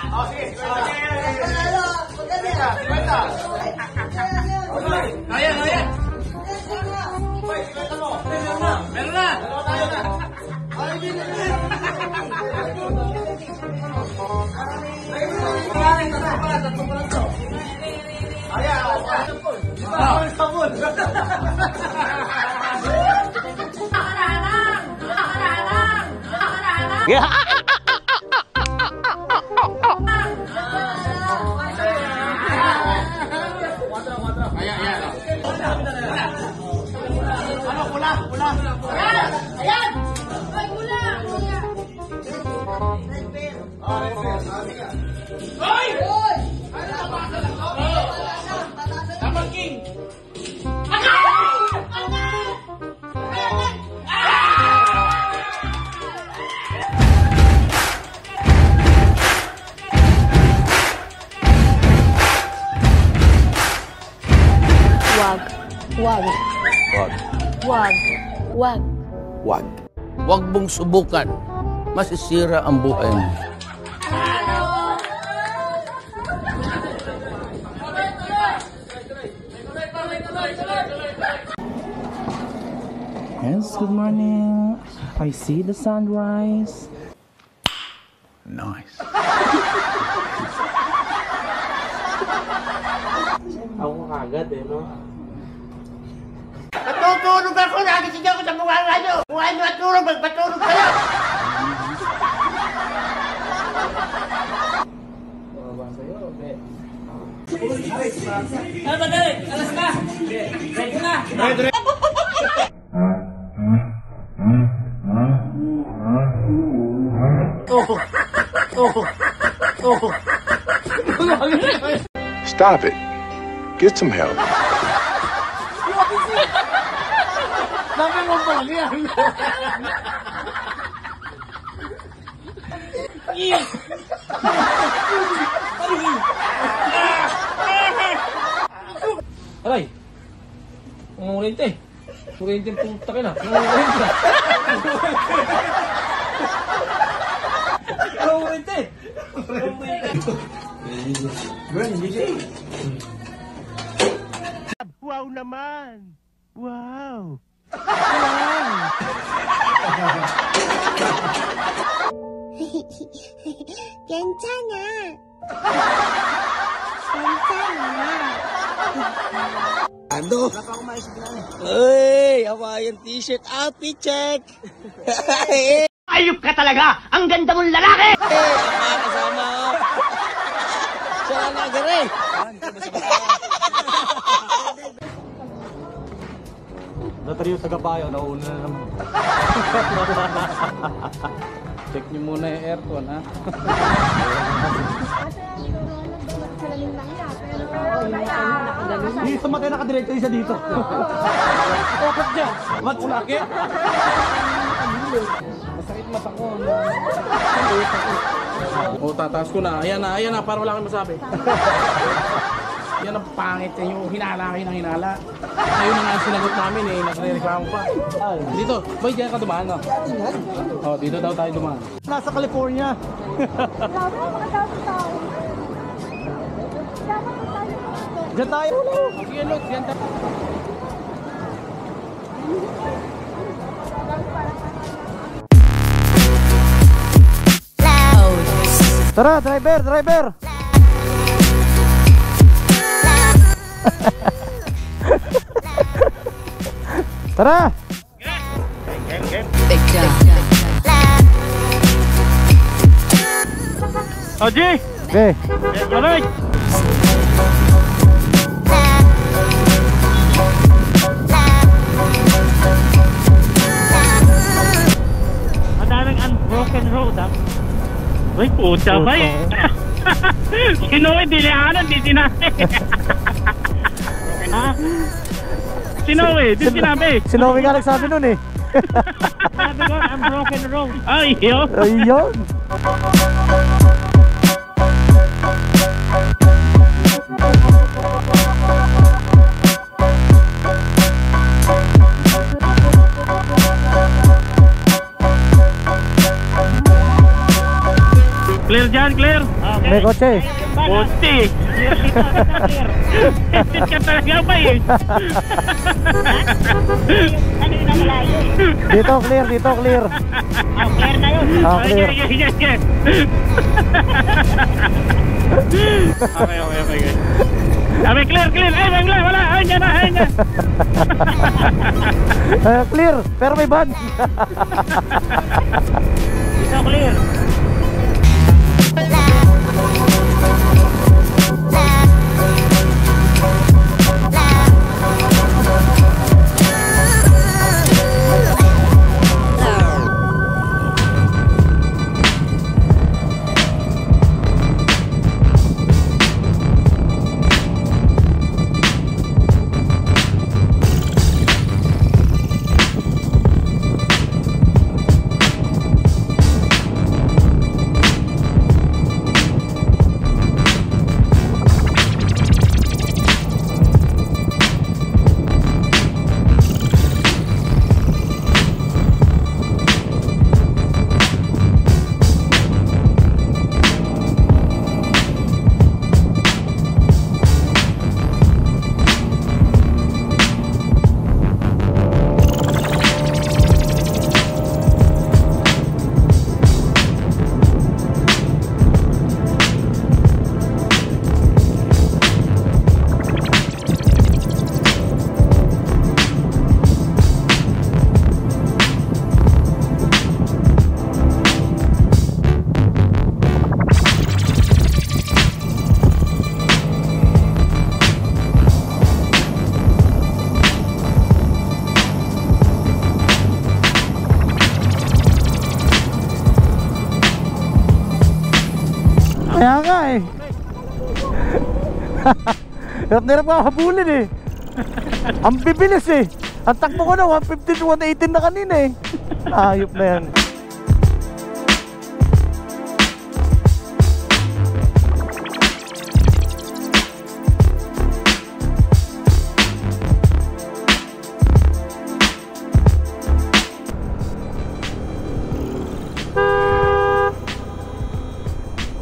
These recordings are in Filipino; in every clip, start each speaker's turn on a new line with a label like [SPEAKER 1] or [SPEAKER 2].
[SPEAKER 1] Oh, sige. Ayan, ayan. Meron na. Sabon. Ano, pula. Ayan. Ay, pula. Hoy! Tamang king.
[SPEAKER 2] Wag. Wag mong subukan. Masisira ang buhay mo.
[SPEAKER 3] Yes, good morning. I see the sunrise.
[SPEAKER 2] Nice.
[SPEAKER 3] Ako kagad eh, no?
[SPEAKER 1] Natutulog ako, nagising ako sa mukha nyo. Mukha nyo at tulog, magpatulog kayo.
[SPEAKER 4] Ano ba dali? Alas ka? Ready na?
[SPEAKER 5] Stop it. Get some help.
[SPEAKER 1] Sabi mo pa yan.
[SPEAKER 3] Aray! Umurente. Umurente yung puta ka na. Umurente. Umurente.
[SPEAKER 1] Wow naman. Wow.
[SPEAKER 6] 괜찮아. 괜찮아.
[SPEAKER 2] Ano? Uy! Hawaiian t-shirt outfit check!
[SPEAKER 1] Ayup ka talaga! Ang ganda mong lalaki!
[SPEAKER 2] Ang kasama ko! Siya lang nagare!
[SPEAKER 3] Nataryo tagapayo, nauna na naman. Check nyo muna yung aircon, ha? Hindi, sumatay nakadiretso isa dito. Okot dyan. Ba't ulaki? Masakit mata ko. O, tataas ko na. Ayan na, para wala kang masabi. Yan ang pangit niyo, hinala kayo ng hinala. Ayun na nga ang sinagot namin eh, nagre-reklamo pa. Dito, boy, diyan ka dumaan, no? Oh, dito daw tayo dumaan. Nasa California. Diyan tayo. Sige, look, diyan tayo. Tara, driver! Tara! Oji! Okay. Balik!
[SPEAKER 4] Madaming unbroken road, ha? Uy, puta ba eh? Sino may dilihanan, di sinabi. Ha? Sino eh? Di sinabi.
[SPEAKER 3] Sinowi nga nagsabi nun eh.
[SPEAKER 4] Sabi ko, unbroken road. Ay, yun.
[SPEAKER 3] Ayun.
[SPEAKER 4] Clear dyan, clear.
[SPEAKER 7] May kotse.
[SPEAKER 4] Buti. Tested ka talaga ba eh?
[SPEAKER 6] Ano yung namalayo?
[SPEAKER 7] Dito clear, dito clear.
[SPEAKER 6] Clear na yun.
[SPEAKER 7] Clear.
[SPEAKER 4] Okay. Sabi clear. Ay, wala. Ayun yan.
[SPEAKER 7] Clear, pero may ban.
[SPEAKER 4] Dito clear.
[SPEAKER 7] Kaya nga eh. Hirap na hirap nga habulin eh. Ang bibilis eh. Ang takbo ko na 115 to 118 na kanina eh. Ayop na yan.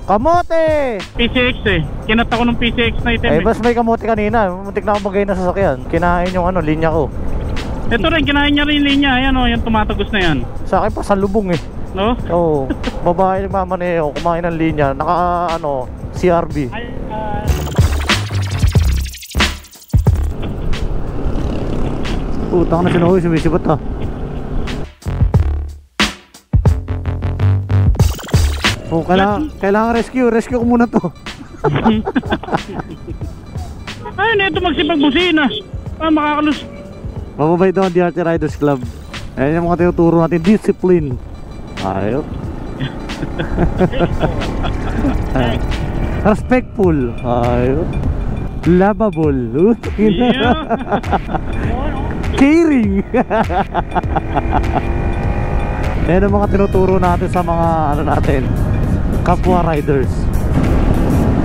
[SPEAKER 7] Kamote!
[SPEAKER 4] PCX eh. Kinat ako ng PCX na item
[SPEAKER 7] Eh, bas may kamote kanina. Muntik na akong bagay na sasakyan. Kinain yung ano, linya ko.
[SPEAKER 4] Ito rin, kinain niya rin yung linya. Ayan o, yung tumatagos na yan.
[SPEAKER 7] Sa akin pa, salubong eh.
[SPEAKER 4] No?
[SPEAKER 7] Oo. Babae nagmamaneo, kumain ng linya. Naka, ano, CRB. Utang na sinuhoy, sumisibat ha. Oh, kailangan rescue ko muna to.
[SPEAKER 4] Ay, ito magsipagbusina. Makakalus.
[SPEAKER 7] Mababay daw ang DRT Riders Club. Ayan yung mga tinuturo natin, discipline. Ayop. Respectful. Ayop. Lovable.
[SPEAKER 4] Yeah.
[SPEAKER 7] Caring. Ayan ang mga tinuturo natin sa mga ano natin, kapwa riders.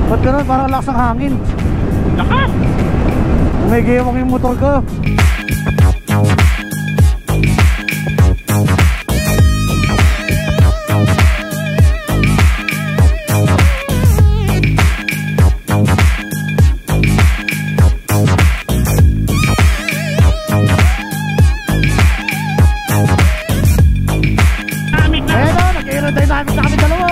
[SPEAKER 7] Ba't ganun? Parang lakas ng hangin.
[SPEAKER 4] Lakas!
[SPEAKER 7] Umigewak yung motor ko. Dynamic na kami dalawa.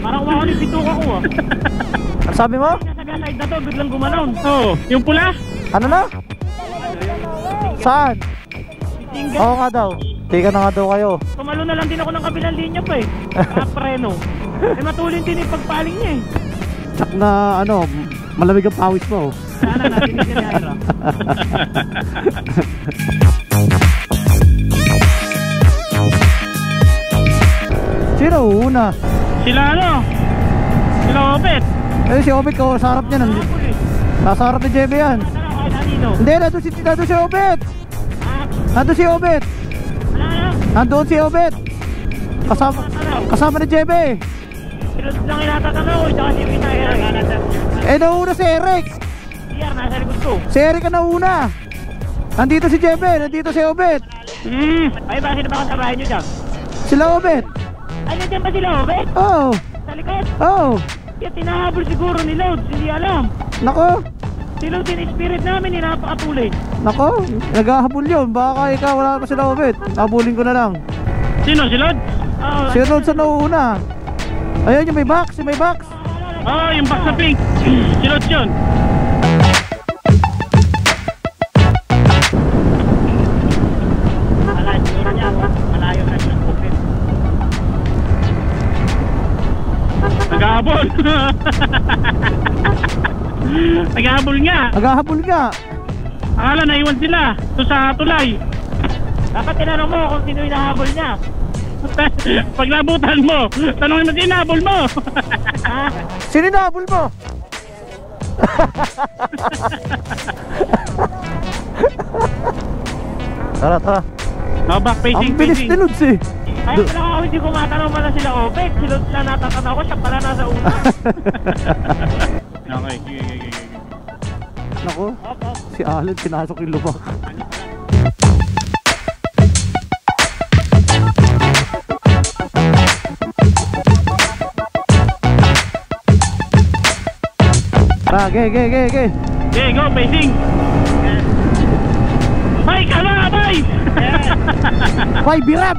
[SPEAKER 4] Parang wala ko ni pituka ko ah.
[SPEAKER 7] Ano sabi mo?
[SPEAKER 4] Sa side na to, biglang gumanon. Oo, yung pula.
[SPEAKER 7] Ano na? Saan? Oo nga daw. Tika na nga daw kayo.
[SPEAKER 4] Tumalo na lang din ako ng kabilang linya pa eh. Preno. Eh matulin din yung pagpaling niya eh.
[SPEAKER 7] Tsak na ano, malamig ang pawis mo.
[SPEAKER 4] Sana natin yung ganyan.
[SPEAKER 7] Sino una?
[SPEAKER 4] Sila ano? Sila Obet.
[SPEAKER 7] Eh si Obet ko, sa harap niya. Nasa harap ni Jebe yan. Hindi, nandun si Obet. Nandun si Obet. Nandun si Obet. Kasama ni Jebe.
[SPEAKER 4] Sila lang inatatanaw. Tsaka si Vinay.
[SPEAKER 7] Eh nauna si Eric.
[SPEAKER 4] Siyar, nasa nasa likod ko.
[SPEAKER 7] Si Eric na una. Nandito si Jebe, nandito si Obet.
[SPEAKER 4] Ay, bakit na ba kasabahin nyo dyan?
[SPEAKER 7] Sila Obet.
[SPEAKER 4] Ay, nandiyan ba sila, Obet?
[SPEAKER 7] Oo.
[SPEAKER 4] Sa likod?
[SPEAKER 7] Oo.
[SPEAKER 4] Kaya tinahabol siguro ni Lods, hindi alam.
[SPEAKER 7] Nako.
[SPEAKER 4] Si Lods yung spirit namin, napakapuli.
[SPEAKER 7] Nako, naghahabol yun. Baka ikaw wala pa sila Obet. Habulin ko na lang.
[SPEAKER 4] Sino, si Lods?
[SPEAKER 7] Si Lods na nauuna. Ayun yung may box, yung may box.
[SPEAKER 4] Yung box na pink. Si Lods yun. Malayo na siya. Naghahabol. Naghahabol nga.
[SPEAKER 7] Naghahabol nga.
[SPEAKER 4] Akala naiwan sila. Ito sa tulay. Dapat tinanong mo kung sino yung nahabol niya. Pag nabutan mo, tanongin mo sino nahabol mo.
[SPEAKER 7] Sino nahabol mo? Tara, tara.
[SPEAKER 4] Back facing,
[SPEAKER 7] Ang bilis ni Lods eh.
[SPEAKER 4] Kaya pala ako hindi ko matanong pala sila Obet. Si Lods lang natatanaw ko, siya pala nasa una. Okay, sige.
[SPEAKER 7] Nako, si Alan pinasok yung lubak. Ge.
[SPEAKER 4] Okay, go, facing. Bay, kama, bay!
[SPEAKER 7] Bay, bira!